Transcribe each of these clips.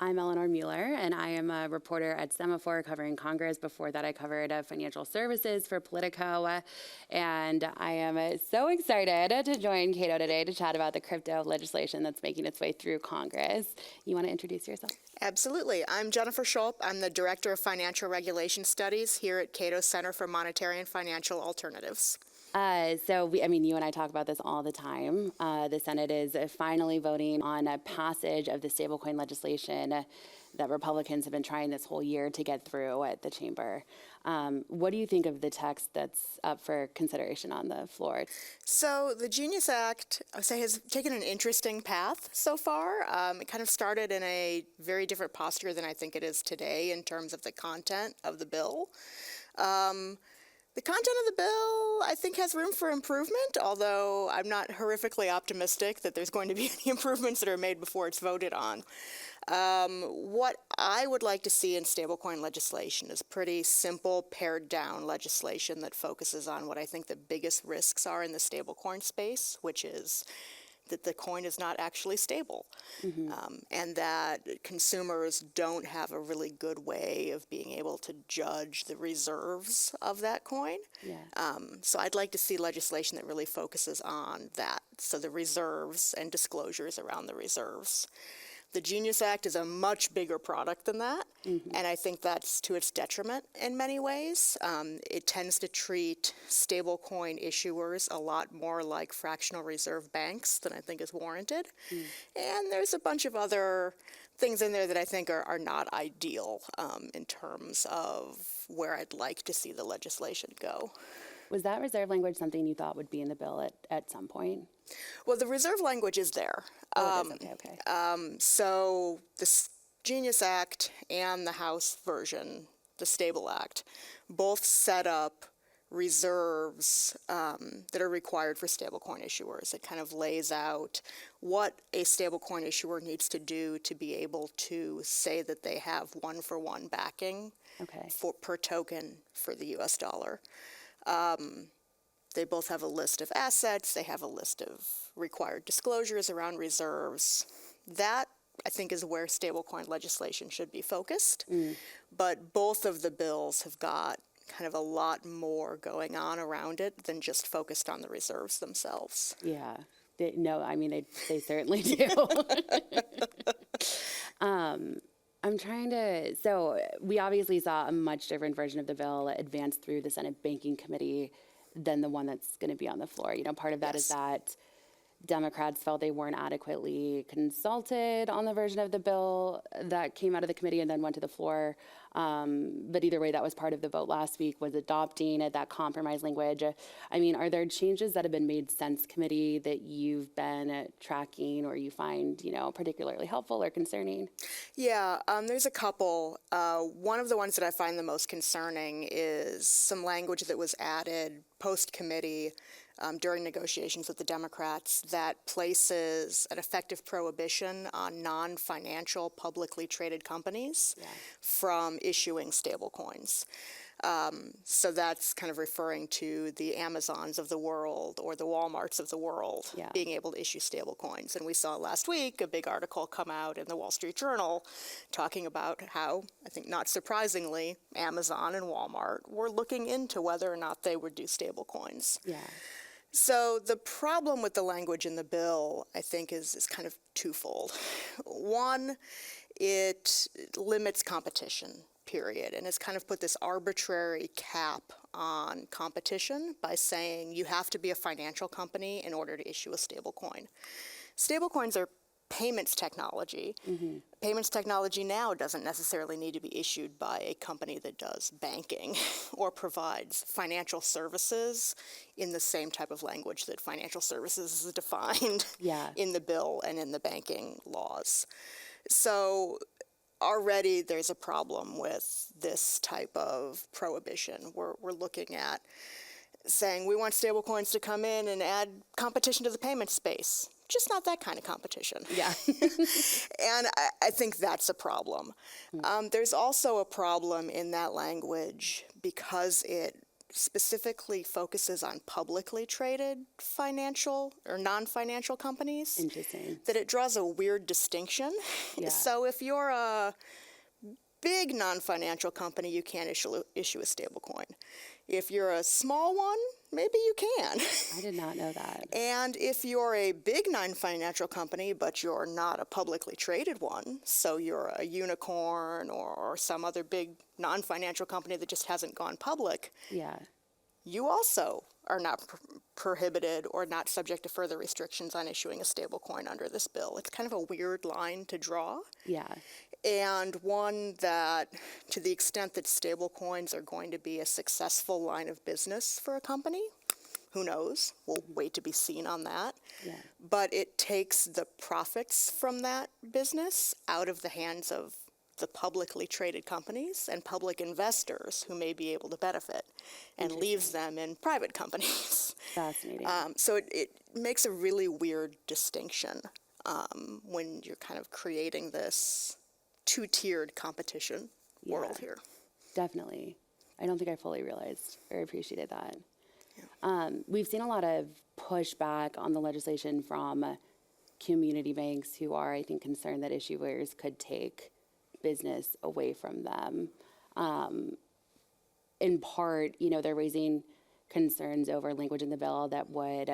I'm Eleanor Mueller, and I am a reporter at Semafor covering Congress. Before that, I covered financial services for Politico. And I am so excited to join Cato today to chat about the crypto legislation that's making its way through Congress. You want to introduce yourself? Absolutely. I'm Jennifer Schulp. I'm the Director of Financial Regulation Studies here at Cato Center for Monetary and Financial Alternatives. You and I talk about this all the time. The Senate is finally voting on a passage of the stablecoin legislation that Republicans have been trying this whole year to get through at the chamber. What do you think of the text that's up for consideration on the floor? So the Genius Act, I would say, has taken an interesting path so far. It kind of started in a very different posture than I think it is today in terms of the content of the bill. The content of the bill, I think, has room for improvement, although I'm not horrifically optimistic that there's going to be any improvements that are made before it's voted on. What I would like to see in stablecoin legislation is pretty simple, pared-down legislation that focuses on what I think the biggest risks are in the stablecoin space, which is that the coin is not actually stable, and that consumers don't have a really good way of being able to judge the reserves of that coin. Yeah. So I'd like to see legislation that really focuses on that, so the reserves and disclosures around the reserves. The Genius Act is a much bigger product than that, and I think that's to its detriment in many ways. It tends to treat stablecoin issuers a lot more like fractional reserve banks than I think is warranted. And there's a bunch of other things in there that I think are not ideal in terms of where I'd like to see the legislation go. Was that reserve language something you thought would be in the bill at some point? Well, the reserve language is there. Oh, it is? Okay. So the Genius Act and the House version, the Stable Act, both set up reserves that are required for stablecoin issuers. It kind of lays out what a stablecoin issuer needs to do to be able to say that they have one-for-one backing per token for the U.S. dollar. They both have a list of assets. They have a list of required disclosures around reserves. That, I think, is where stablecoin legislation should be focused. But both of the bills have got kind of a lot more going on around it than just focused on the reserves themselves. Yeah. They certainly do. So we obviously saw a much different version of the bill advance through the Senate Banking Committee than the one that's going to be on the floor. Part of that is that Democrats felt they weren't adequately consulted on the version of the bill that came out of the committee and then went to the floor. But either way, that was part of the vote last week, was adopting that compromise language. Are there changes that have been made since committee that you've been tracking or you find, particularly helpful or concerning? Yeah, there's a couple. One of the ones that I find the most concerning is some language that was added post-committee during negotiations with the Democrats that places an effective prohibition on non-financial publicly traded companies from issuing stablecoins. So that's kind of referring to the Amazons of the world or the Walmarts of the world being able to issue stablecoins. And we saw last week a big article come out in the Wall Street Journal talking about how, I think not surprisingly, Amazon and Walmart were looking into whether or not they would do stablecoins. Yeah. So the problem with the language in the bill, I think, is kind of twofold. One, it limits competition, period, and has kind of put this arbitrary cap on competition by saying you have to be a financial company in order to issue a stablecoin. Stablecoins are payments technology. Payments technology now doesn't necessarily need to be issued by a company that does banking or provides financial services in the same type of language that financial services is defined in the bill and in the banking laws. So already there's a problem with this type of prohibition. We're looking at saying we want stablecoins to come in and add competition to the payment space. Just not that kind of competition. Yeah. And I think that's a problem. There's also a problem in that language because it specifically focuses on publicly traded financial or non-financial companies. Interesting. That it draws a weird distinction. Yeah. So if you're a big non-financial company, you can't issue a stablecoin. If you're a small one, maybe you can. I did not know that. And if you're a big non-financial company, but you're not a publicly traded one, so you're a unicorn or some other big non-financial company that just hasn't gone public, Yeah. you also are not prohibited or not subject to further restrictions on issuing a stablecoin under this bill. It's kind of a weird line to draw. Yeah. And one that, to the extent that stablecoins are going to be a successful line of business for a company, who knows? We'll wait to be seen on that. Yeah. But it takes the profits from that business out of the hands of the publicly traded companies and public investors who may be able to benefit, and leaves them in private companies. Fascinating. So it makes a really weird distinction when you're kind of creating this two-tiered competition world here. Definitely. I don't think I fully realized or appreciated that. Yeah. We've seen a lot of pushback on the legislation from community banks who are, I think, concerned that issuers could take business away from them. In part, they're raising concerns over language in the bill that would,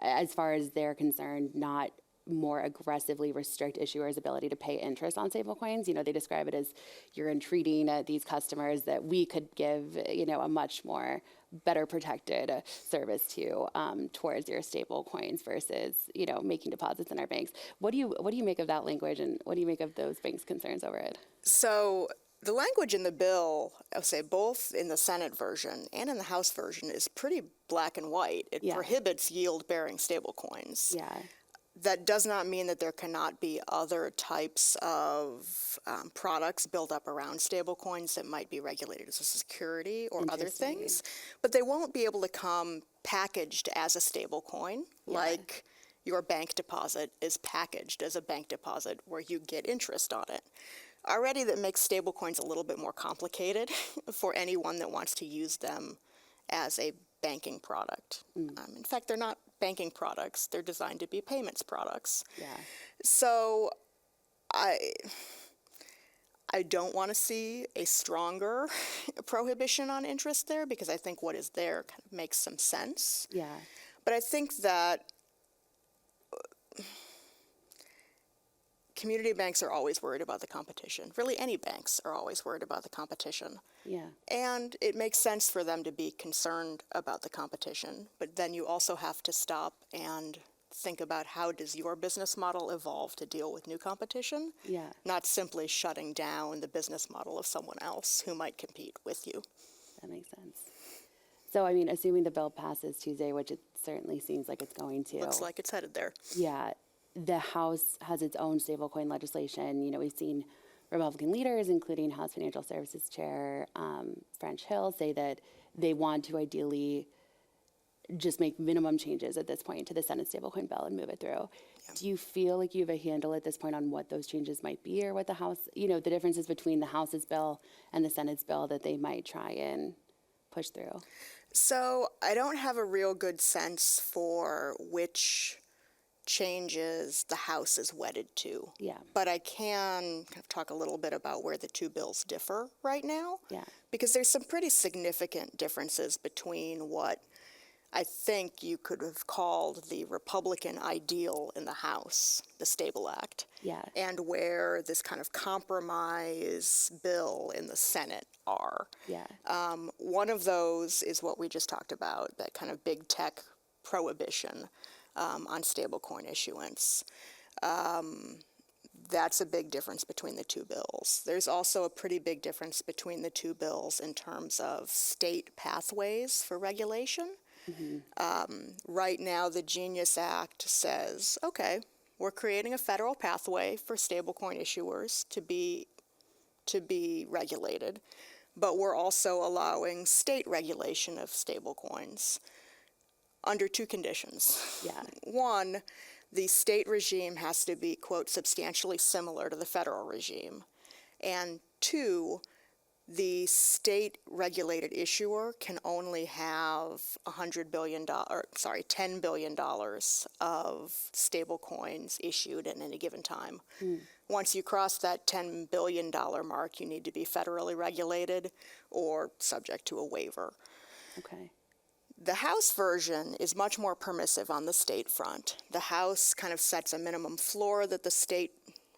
as far as they're concerned, not more aggressively restrict issuers' ability to pay interest on stablecoins. They describe it as you're entreating these customers that we could give, a much more better protected service to towards your stablecoins versus, making deposits in our banks. What do you make of that language, and what do you make of those banks' concerns over it? So the language in the bill, I would say both in the Senate version and in the House version, is pretty black and white. It prohibits yield-bearing stablecoins. Yeah. That does not mean that there cannot be other types of products built up around stablecoins that might be regulated as a security or other things, but they won't be able to come packaged as a stablecoin, like your bank deposit is packaged as a bank deposit where you get interest on it. Already that makes stablecoins a little bit more complicated for anyone that wants to use them as a banking product. In fact, they're not banking products. They're designed to be payments products. Yeah. So I don't want to see a stronger prohibition on interest there, because I think what is there kind of makes some sense. Yeah. But I think that community banks are always worried about the competition. Really, any banks are always worried about the competition. Yeah. And it makes sense for them to be concerned about the competition. But then you also have to stop and think about, how does your business model evolve to deal with new competition? Yeah. Not simply shutting down the business model of someone else who might compete with you. That makes sense. So, assuming the bill passes Tuesday, which it certainly seems like it's going to. Looks like it's headed there. Yeah. The House has its own stablecoin legislation. We've seen Republican leaders, including House Financial Services Chair French Hill, say that they want to ideally just make minimum changes at this point to the Senate stablecoin bill and move it through. Yeah. Do you feel like you have a handle at this point on what those changes might be, or what the House, the differences between the House's bill and the Senate's bill that they might try and push through? So I don't have a real good sense for which changes the House is wedded to. Yeah. But I can kind of talk a little bit about where the two bills differ right now. Yeah. Because there's some pretty significant differences between what I think you could have called the Republican ideal in the House, the Stable Act, and where this kind of compromise bill in the Senate are. Yeah. One of those is what we just talked about, that kind of big tech prohibition on stablecoin issuance. That's a big difference between the two bills. There's also a pretty big difference between the two bills in terms of state pathways for regulation. Mm-hmm. Right now, the Genius Act says, okay, we're creating a federal pathway for stablecoin issuers to be regulated, but we're also allowing state regulation of stablecoins under two conditions. Yeah. One, the state regime has to be, quote, substantially similar to the federal regime. And two, the state-regulated issuer can only have $10 billion of stable coins issued at any given time. Once you cross that $10 billion mark, you need to be federally regulated or subject to a waiver. Okay. The House version is much more permissive on the state front. The House kind of sets a minimum floor that the state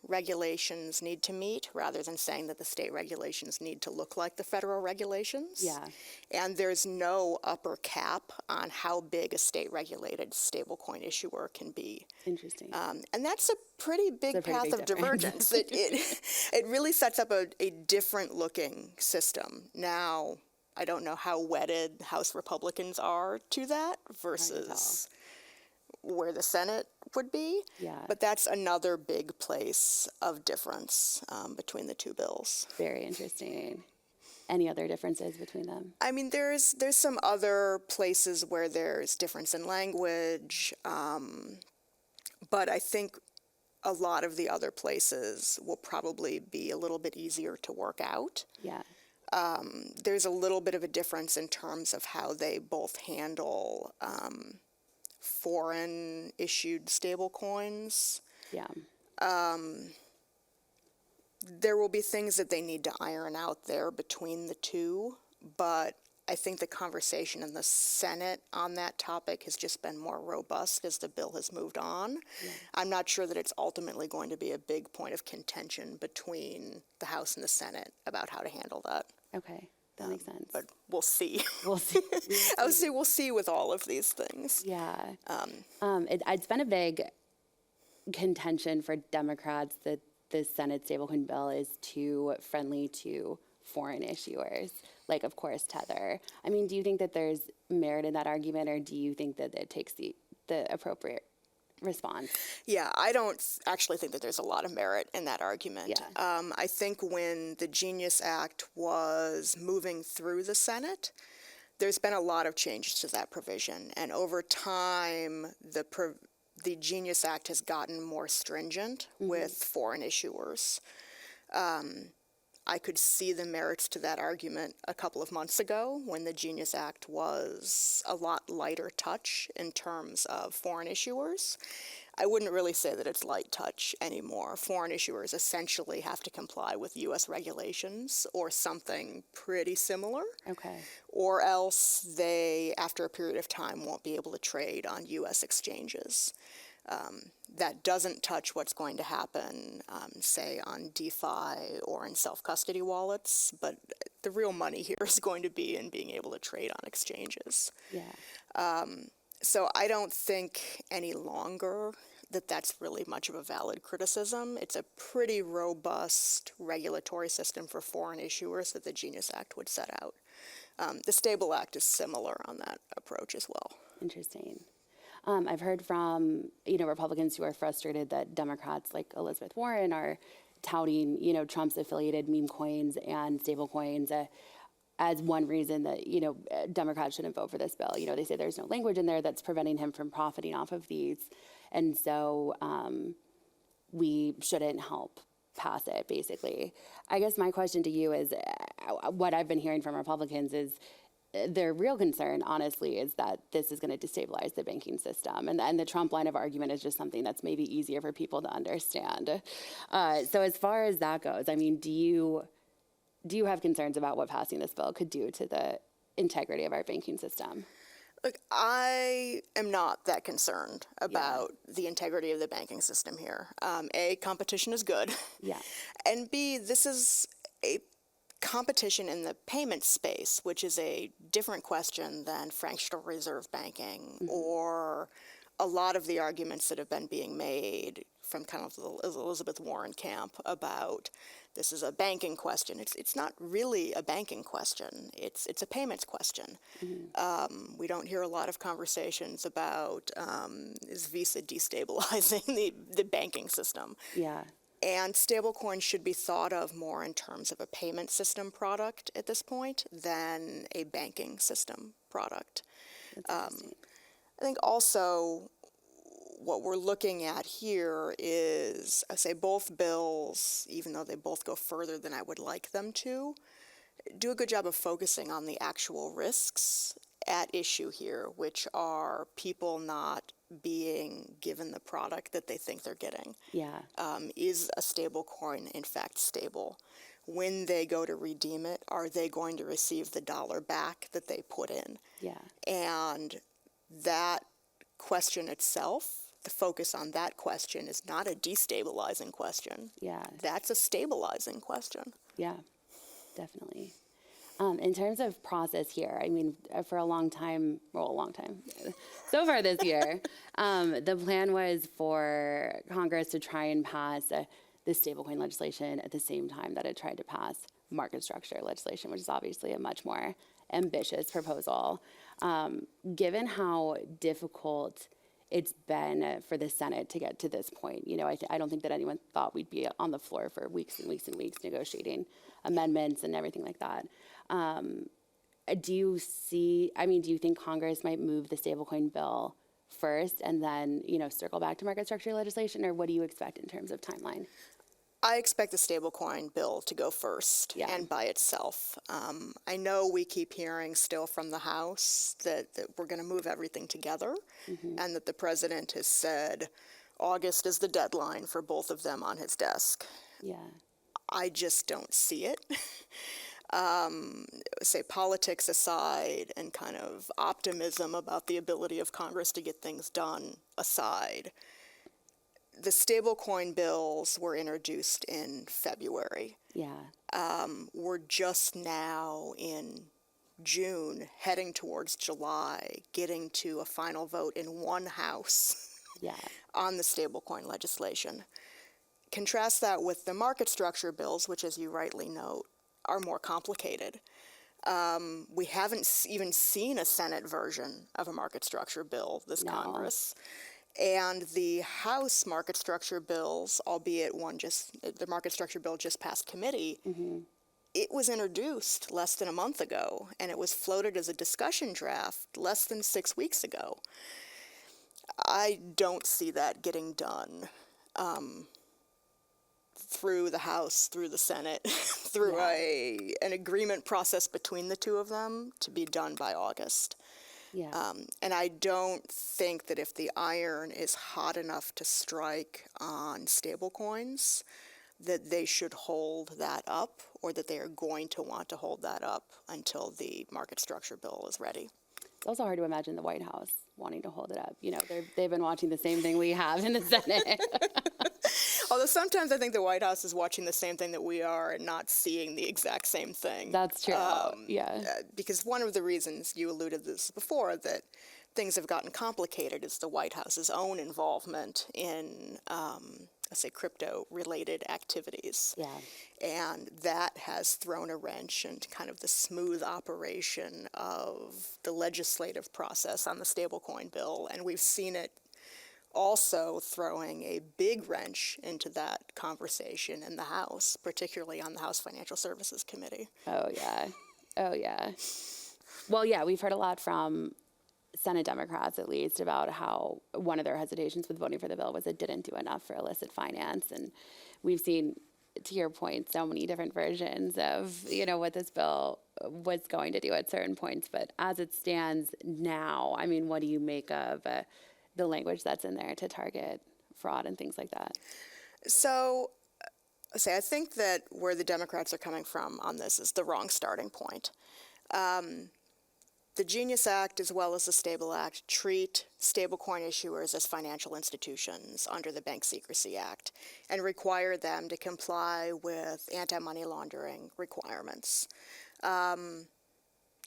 regulations need to meet, rather than saying that the state regulations need to look like the federal regulations. Yeah. And there's no upper cap on how big a state-regulated stablecoin issuer can be. Interesting. And that's a pretty big path of divergence. It really sets up a different-looking system. Now, I don't know how wedded House Republicans are to that versus where the Senate would be. Yeah. But that's another big place of difference between the two bills. Very interesting. Any other differences between them? I mean, there's some other places where there's difference in language, but I think a lot of the other places will probably be a little bit easier to work out. Yeah. There's a little bit of a difference in terms of how they both handle foreign issued stable coins. Yeah. There will be things that they need to iron out there between the two, but I think the conversation in the Senate on that topic has just been more robust as the bill has moved on. Yeah. I'm not sure that it's ultimately going to be a big point of contention between the House and the Senate about how to handle that. Okay. That makes sense. But we'll see. We'll see. I would say we'll see with all of these things. Yeah. It's been a big contention for Democrats that the Senate stablecoin bill is too friendly to foreign issuers, like, of course, Tether. I mean, do you think that there's merit in that argument, or do you think that it takes the appropriate response? Yeah, I don't actually think that there's a lot of merit in that argument. Yeah. I think when the Genius Act was moving through the Senate, there's been a lot of changes to that provision, and over time, the Genius Act has gotten more stringent with foreign issuers. I could see the merits to that argument a couple of months ago when the Genius Act was a lot lighter touch in terms of foreign issuers. I wouldn't really say that it's light touch anymore. Foreign issuers essentially have to comply with U.S. regulations or something pretty similar. Okay. Or else they, after a period of time, won't be able to trade on U.S. exchanges. That doesn't touch what's going to happen, say, on DeFi or in self-custody wallets, but the real money here is going to be in being able to trade on exchanges. Yeah. So I don't think any longer that that's really much of a valid criticism. It's a pretty robust regulatory system for foreign issuers that the Genius Act would set out. The Stable Act is similar on that approach as well. Interesting. I've heard from, Republicans who are frustrated that Democrats like Elizabeth Warren are touting, Trump's affiliated meme coins and stable coins as one reason that, Democrats shouldn't vote for this bill. They say there's no language in there that's preventing him from profiting off of these. And so we shouldn't help pass it, basically. I guess my question to you is, what I've been hearing from Republicans is, their real concern, honestly, is that this is going to destabilize the banking system. And the Trump line of argument is just something that's maybe easier for people to understand. So as far as that goes, I mean, do you have concerns about what passing this bill could do to the integrity of our banking system? Look, I am not that concerned about the integrity of the banking system here. A, competition is good. Yeah. And B, this is a competition in the payment space, which is a different question than fractional reserve banking or a lot of the arguments that have been being made from kind of the Elizabeth Warren camp about this is a banking question. It's not really a banking question. It's a payments question. We don't hear a lot of conversations about is Visa destabilizing the banking system. Yeah. And stablecoins should be thought of more in terms of a payment system product at this point than a banking system product. I think also what we're looking at here is, I say both bills, even though they both go further than I would like them to, do a good job of focusing on the actual risks at issue here, which are people not being given the product that they think they're getting. Yeah. Is a stable coin in fact stable? When they go to redeem it, are they going to receive the dollar back that they put in? Yeah. And that question itself, the focus on that question is not a destabilizing question. Yeah. That's a stabilizing question. Yeah, definitely. In terms of process here, I mean, for a long time, so far this year, the plan was for Congress to try and pass the stablecoin legislation at the same time that it tried to pass market structure legislation, which is obviously a much more ambitious proposal. Given how difficult it's been for the Senate to get to this point, you know, I don't think that anyone thought we'd be on the floor for weeks and weeks and weeks negotiating amendments and everything like that. Do you think Congress might move the stablecoin bill first and then, you know, circle back to market structure legislation, or what do you expect in terms of timeline? I expect the stablecoin bill to go first and by itself. I know we keep hearing still from the House that we're going to move everything together, and that the president has said August is the deadline for both of them on his desk. Yeah. I just don't see it. Say politics aside and kind of optimism about the ability of Congress to get things done aside, the stablecoin bills were introduced in February. Yeah. We're just now in June, heading towards July, getting to a final vote in one house Yeah. on the stablecoin legislation. Contrast that with the market structure bills, which, as you rightly note, are more complicated. We haven't even seen a Senate version of a market structure bill this Congress. And the House market structure bills, albeit the market structure bill just passed committee, it was introduced less than a month ago, and it was floated as a discussion draft less than 6 weeks ago. I don't see that getting done through the House, through the Senate, through an agreement process between the two of them to be done by August. Yeah. And I don't think that if the iron is hot enough to strike on stablecoins, that they should hold that up, or that they are going to want to hold that up until the market structure bill is ready. It's also hard to imagine the White House wanting to hold it up. You know, they've been watching the same thing we have in the Senate. Although sometimes I think the White House is watching the same thing that we are and not seeing the exact same thing. That's true. Yeah. Because one of the reasons, you alluded to this before, that things have gotten complicated is the White House's own involvement in, let's say, crypto-related activities. Yeah. And that has thrown a wrench into kind of the smooth operation of the legislative process on the stablecoin bill. And we've seen it also throwing a big wrench into that conversation in the House, particularly on the House Financial Services Committee. Oh, yeah. Oh, yeah. Well, yeah, we've heard a lot from Senate Democrats, at least, about how one of their hesitations with voting for the bill was it didn't do enough for illicit finance. And we've seen, to your point, so many different versions of, you know, what this bill was going to do at certain points. But as it stands now, I mean, what do you make of the language that's in there to target fraud and things like that? So, I think that where the Democrats are coming from on this is the wrong starting point. The Genius Act, as well as the Stable Act, treat stablecoin issuers as financial institutions under the Bank Secrecy Act and require them to comply with anti-money laundering requirements. You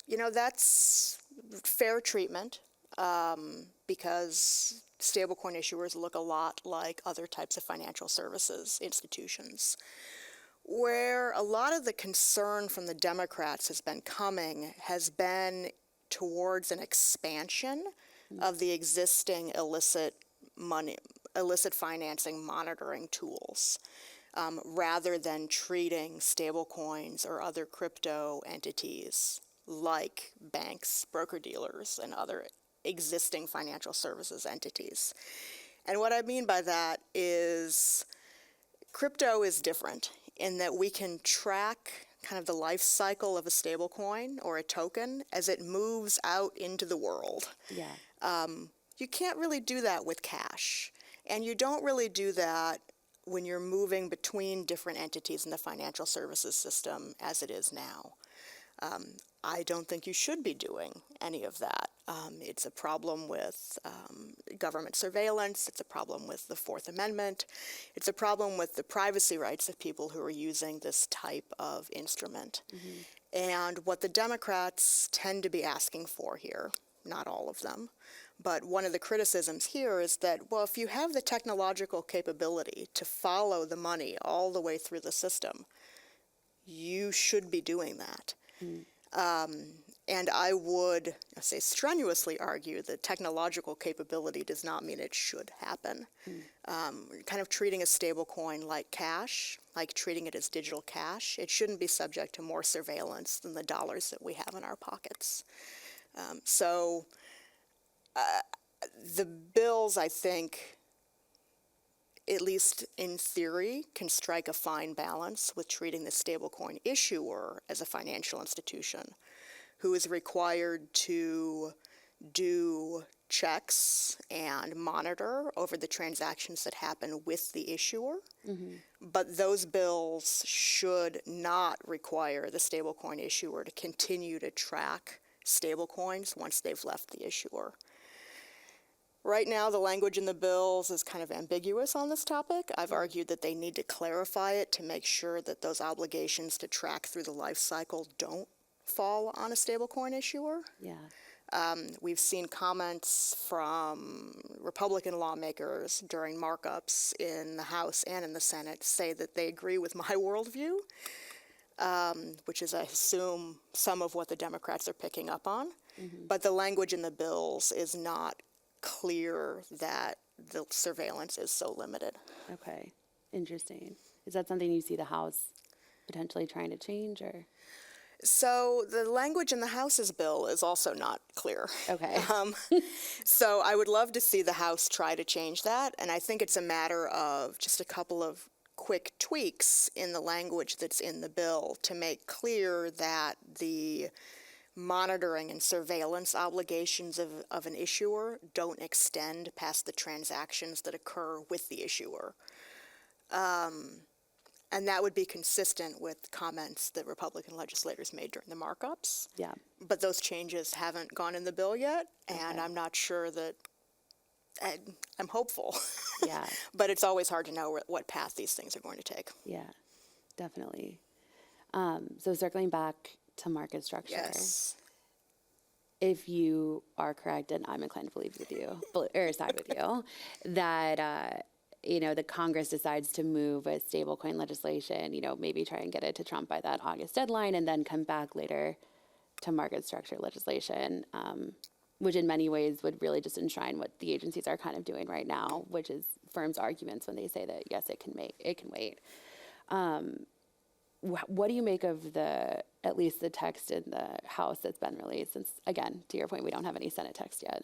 know, that's fair treatment because stablecoin issuers look a lot like other types of financial services institutions. Where a lot of the concern from the Democrats has been towards an expansion of the existing illicit financing monitoring tools, rather than treating stablecoins or other crypto entities like banks, broker-dealers, and other existing financial services entities. And what I mean by that is crypto is different in that we can track kind of the life cycle of a stablecoin or a token as it moves out into the world. Yeah. You can't really do that with cash. And you don't really do that when you're moving between different entities in the financial services system as it is now. I don't think you should be doing any of that. It's a problem with government surveillance. It's a problem with the Fourth Amendment. It's a problem with the privacy rights of people who are using this type of instrument. And what the Democrats tend to be asking for here, not all of them, but one of the criticisms here is that, well, if you have the technological capability to follow the money all the way through the system, you should be doing that. And I would say strenuously argue that technological capability does not mean it should happen. Kind of treating a stablecoin like cash, like treating it as digital cash, it shouldn't be subject to more surveillance than the dollars that we have in our pockets. So the bills, I think, at least in theory, can strike a fine balance with treating the stablecoin issuer as a financial institution who is required to do checks and monitor over the transactions that happen with the issuer. But those bills should not require the stablecoin issuer to continue to track stablecoins once they've left the issuer. Right now, the language in the bills is kind of ambiguous on this topic. I've argued that they need to clarify it to make sure that those obligations to track through the life cycle don't fall on a stablecoin issuer. Yeah. We've seen comments from Republican lawmakers during markups in the House and in the Senate say that they agree with my worldview, which is, I assume, some of what the Democrats are picking up on. But the language in the bills is not clear that the surveillance is so limited. Okay. Interesting. Is that something you see the House potentially trying to change, or? So the language in the House's bill is also not clear. Okay. So I would love to see the House try to change that, and I think it's a matter of just a couple of quick tweaks in the language that's in the bill to make clear that the monitoring and surveillance obligations of an issuer don't extend past the transactions that occur with the issuer. And that would be consistent with comments that Republican legislators made during the markups. Yeah. But those changes haven't gone in the bill yet, and Okay. I'm not sure that I'm hopeful. Yeah. But it's always hard to know what path these things are going to take. Yeah. Definitely. So circling back to market structure. Yes. If you are correct, and I'm inclined to believe with you, or side with you, that the Congress decides to move a stablecoin legislation, maybe try and get it to Trump by that August deadline, and then come back later to market structure legislation, which in many ways would really just enshrine what the agencies are kind of doing right now, which is firms' arguments when they say that yes, it can wait. What do you make of at least the text in the House that's been released? Since, again, to your point, we don't have any Senate text yet.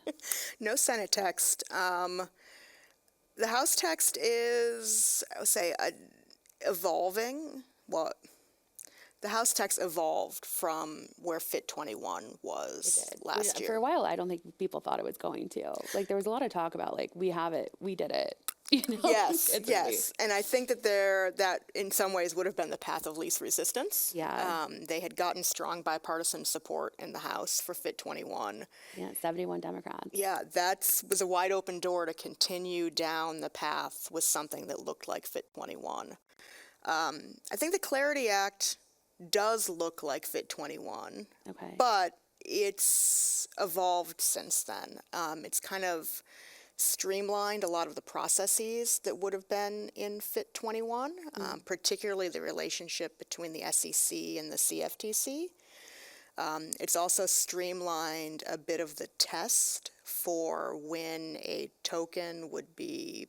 No Senate text. The House text is, I would say, evolving. Well, the House text evolved from where Fit 21 was last year. For a while, I don't think people thought it was going to. Like, there was a lot of talk about, like, we have it, we did it. Yes, yes. And I think that in some ways would have been the path of least resistance. Yeah. They had gotten strong bipartisan support in the House for Fit 21. Yeah, 71 Democrats. Yeah, that was a wide open door to continue down the path with something that looked like Fit 21. I think the Clarity Act does look like Fit 21, Okay. but it's evolved since then. It's kind of streamlined a lot of the processes that would have been in Fit 21, particularly the relationship between the SEC and the CFTC. It's also streamlined a bit of the test for when a token would be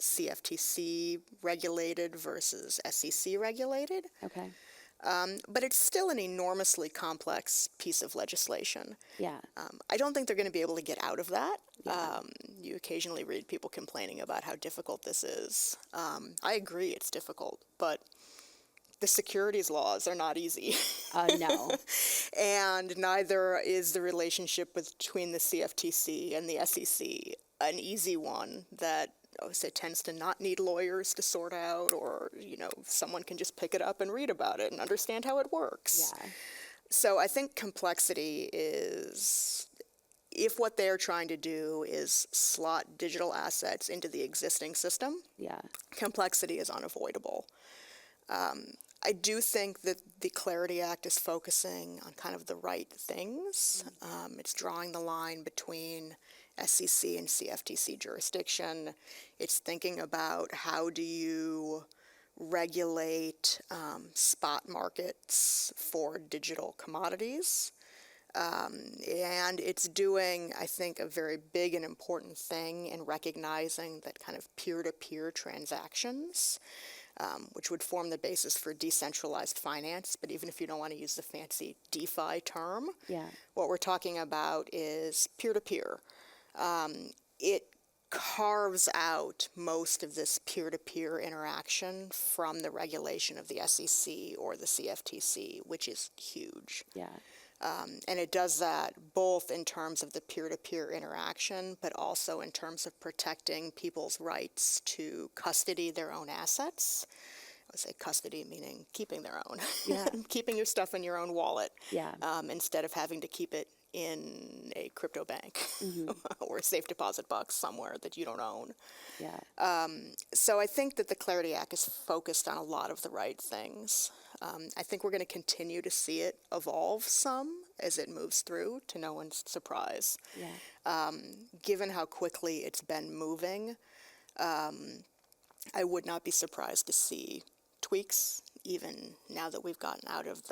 CFTC regulated versus SEC regulated. Okay. But it's still an enormously complex piece of legislation. Yeah. I don't think they're going to be able to get out of that. Yeah. You occasionally read people complaining about how difficult this is. I agree it's difficult, but the securities laws are not easy. No. And neither is the relationship between the CFTC and the SEC an easy one that I would say tends to not need lawyers to sort out, or, someone can just pick it up and read about it and understand how it works. Yeah. So I think complexity is, if what they're trying to do is slot digital assets into the existing system, Yeah. complexity is unavoidable. I do think that the Clarity Act is focusing on kind of the right things. It's drawing the line between SEC and CFTC jurisdiction. It's thinking about how do you regulate spot markets for digital commodities. And it's doing, I think, a very big and important thing in recognizing that kind of peer-to-peer transactions, which would form the basis for decentralized finance. But even if you don't want to use the fancy DeFi term, what we're talking about is peer-to-peer. It carves out most of this peer-to-peer interaction from the regulation of the SEC or the CFTC, which is huge. Yeah. And it does that both in terms of the peer-to-peer interaction, but also in terms of protecting people's rights to custody their own assets. I would say custody meaning keeping their own, keeping your stuff in your own wallet, instead of having to keep it in a crypto bank or a safe deposit box somewhere that you don't own. So I think that the Clarity Act is focused on a lot of the right things. I think we're going to continue to see it evolve some as it moves through, to no one's surprise. Given how quickly it's been moving, I would not be surprised to see tweaks, even now that we've gotten out of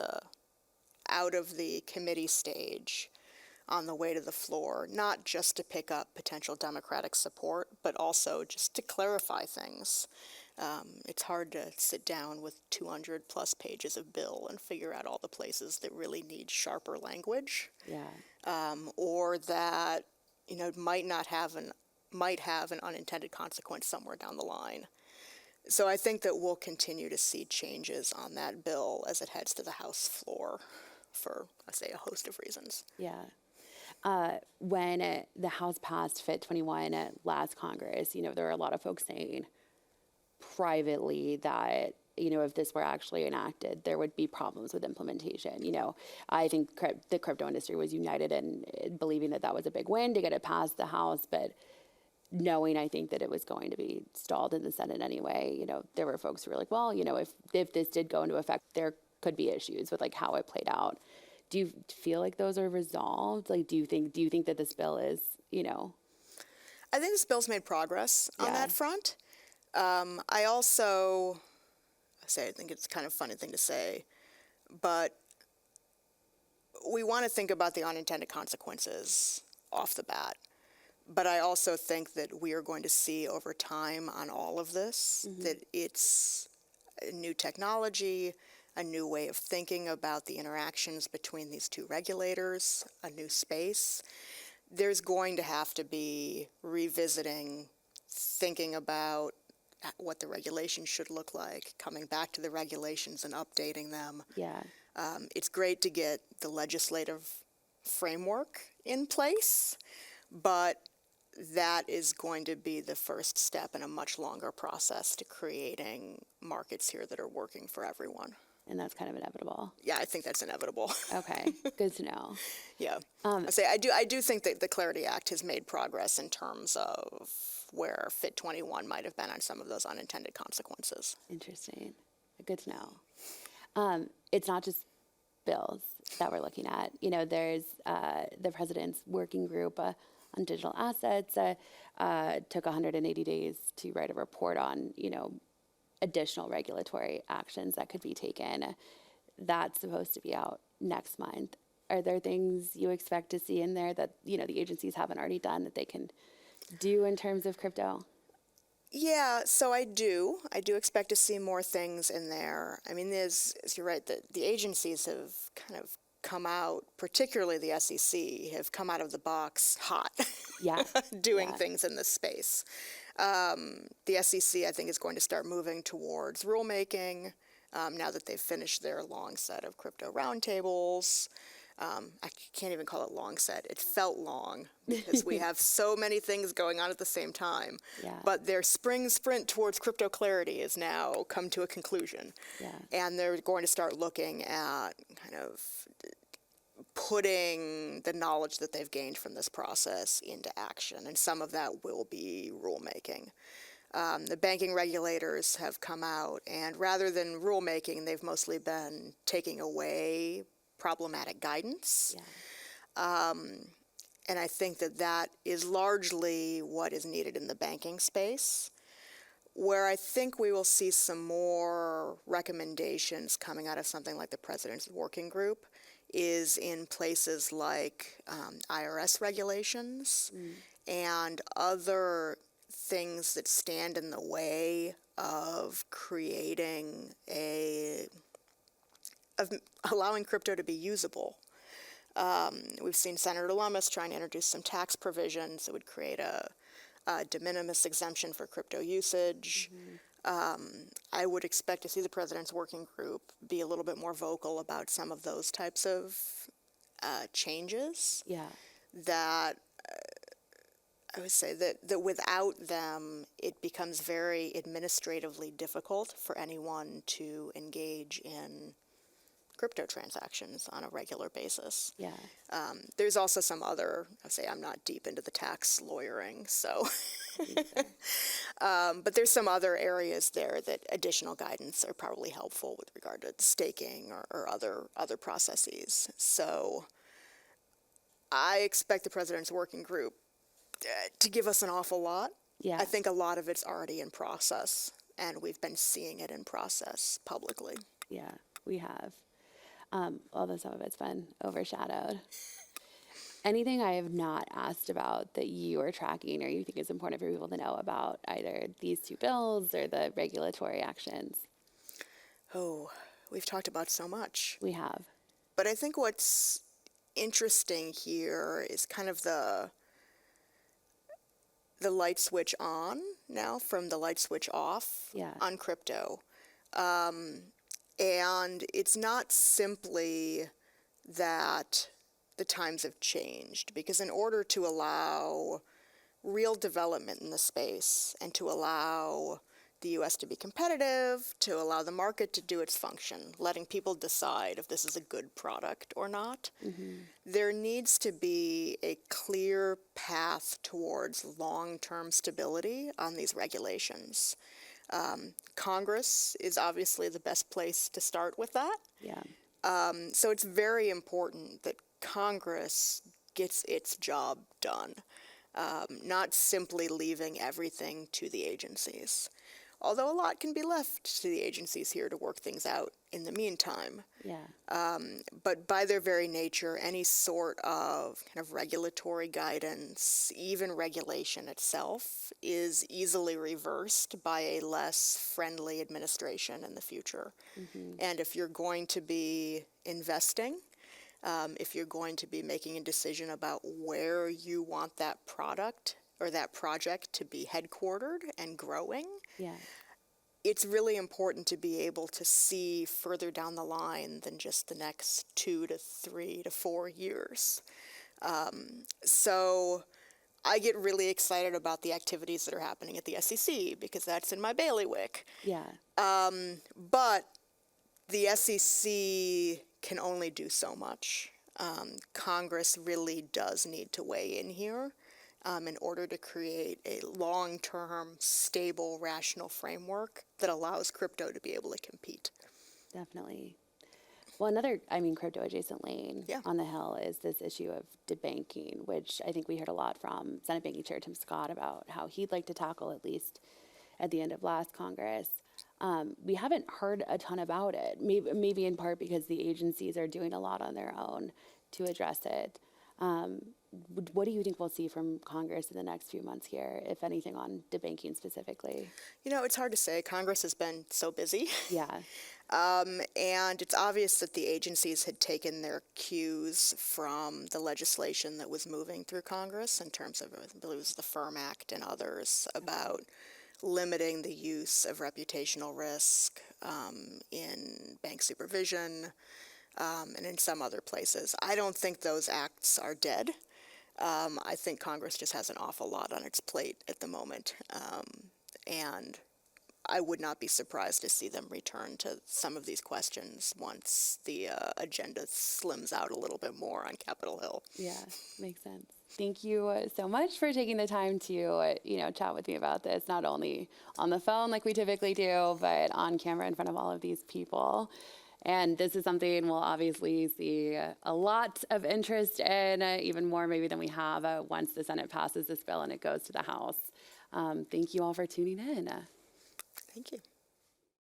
the committee stage on the way to the floor, not just to pick up potential Democratic support, but also just to clarify things. It's hard to sit down with 200 plus pages of bill and figure out all the places that really need sharper language, or that might have an unintended consequence somewhere down the line. So I think that we'll continue to see changes on that bill as it heads to the House floor for, I say, a host of reasons. When the House passed Fit 21 at last Congress, there were a lot of folks saying privately that, if this were actually enacted, there would be problems with implementation. I think the crypto industry was united in believing that that was a big win to get it past the House, but knowing, I think, that it was going to be stalled in the Senate anyway, there were folks who were like, well, if this did go into effect, there could be issues with how it played out. Do you feel like those are resolved? Do you think that this bill is, I think this bill's made progress on that front. I also I think it's kind of a funny thing to say, but we want to think about the unintended consequences off the bat. But I also think that we are going to see over time on all of this that it's a new technology, a new way of thinking about the interactions between these two regulators, a new space. There's going to have to be revisiting, thinking about what the regulations should look like, coming back to the regulations and updating them. It's great to get the legislative framework in place, but that is going to be the first step in a much longer process to creating markets here that are working for everyone. And that's kind of inevitable. Yeah, I think that's inevitable. Okay, good to know. I do think that the Clarity Act has made progress in terms of where Fit 21 might have been on some of those unintended consequences. Interesting. Good to know. It's not just bills that we're looking at. There's the president's working group on digital assets took 180 days to write a report on, additional regulatory actions that could be taken. That's supposed to be out next month. Are there things you expect to see in there that, the agencies haven't already done that they can do in terms of crypto? Yeah, so I do expect to see more things in there. I mean, you're right, the agencies have kind of come out, particularly the SEC, have come out of the box hot, doing things in this space. The SEC, I think, is going to start moving towards rulemaking. now that they've finished their long set of crypto roundtables. I can't even call it long set. It felt long because we have so many things going on at the same time. Yeah. But their spring sprint towards crypto clarity has now come to a conclusion. Yeah. And they're going to start looking at kind of putting the knowledge that they've gained from this process into action. And some of that will be rulemaking. The banking regulators have come out, and rather than rulemaking, they've mostly been taking away problematic guidance. Yeah. And I think that that is largely what is needed in the banking space. Where I think we will see some more recommendations coming out of something like the President's Working Group is in places like IRS regulations and other things that stand in the way of creating of allowing crypto to be usable. We've seen Senator Lummis trying to introduce some tax provisions that would create a de minimis exemption for crypto usage. I would expect to see the President's Working Group be a little bit more vocal about some of those types of changes. Yeah. That I would say that without them, it becomes very administratively difficult for anyone to engage in crypto transactions on a regular basis. Yeah. There's also some other, I would say I'm not deep into the tax lawyering, so, but there's some other areas there that additional guidance are probably helpful with regard to staking or other processes. So I expect the President's Working Group to give us an awful lot. Yeah. I think a lot of it's already in process, and we've been seeing it in process publicly. Yeah, we have. Although some of it's been overshadowed. Anything I have not asked about that you are tracking or you think is important for people to know about either these two bills or the regulatory actions? Oh, we've talked about so much. We have. But I think what's interesting here is kind of the light switch on now from the light switch off on crypto. And it's not simply that the times have changed, because in order to allow real development in the space and to allow the U.S. to be competitive, to allow the market to do its function, letting people decide if this is a good product or not, there needs to be a clear path towards long-term stability on these regulations. Congress is obviously the best place to start with that. Yeah. So it's very important that Congress gets its job done, not simply leaving everything to the agencies. Although a lot can be left to the agencies here to work things out in the meantime. Yeah. But by their very nature, any sort of kind of regulatory guidance, even regulation itself, is easily reversed by a less friendly administration in the future. And if you're going to be investing, if you're going to be making a decision about where you want that product or that project to be headquartered and growing, it's really important to be able to see further down the line than just the next 2 to 3 to 4 years. So I get really excited about the activities that are happening at the SEC because that's in my bailiwick. Yeah. But the SEC can only do so much. Congress really does need to weigh in here in order to create a long-term, stable, rational framework that allows crypto to be able to compete. Definitely. Well, another, crypto adjacent lane on the Hill is this issue of debanking, which I think we heard a lot from Senate Banking Chair Tim Scott about how he'd like to tackle, at least at the end of last Congress. We haven't heard a ton about it, maybe in part because the agencies are doing a lot on their own to address it. What do you think we'll see from Congress in the next few months here, if anything, on debanking specifically? You know, it's hard to say. Congress has been so busy. Yeah. And it's obvious that the agencies had taken their cues from the legislation that was moving through Congress in terms of, I believe it was the Firm Act and others, about limiting the use of reputational risk in bank supervision and in some other places. I don't think those acts are dead. I think Congress just has an awful lot on its plate at the moment. And I would not be surprised to see them return to some of these questions once the agenda slims out a little bit more on Capitol Hill. Yeah, makes sense. Thank you so much for taking the time to, chat with me about this, not only on the phone like we typically do, but on camera in front of all of these people. And this is something we'll obviously see a lot of interest in, even more maybe than we have once the Senate passes this bill and it goes to the House. Thank you all for tuning in. Thank you.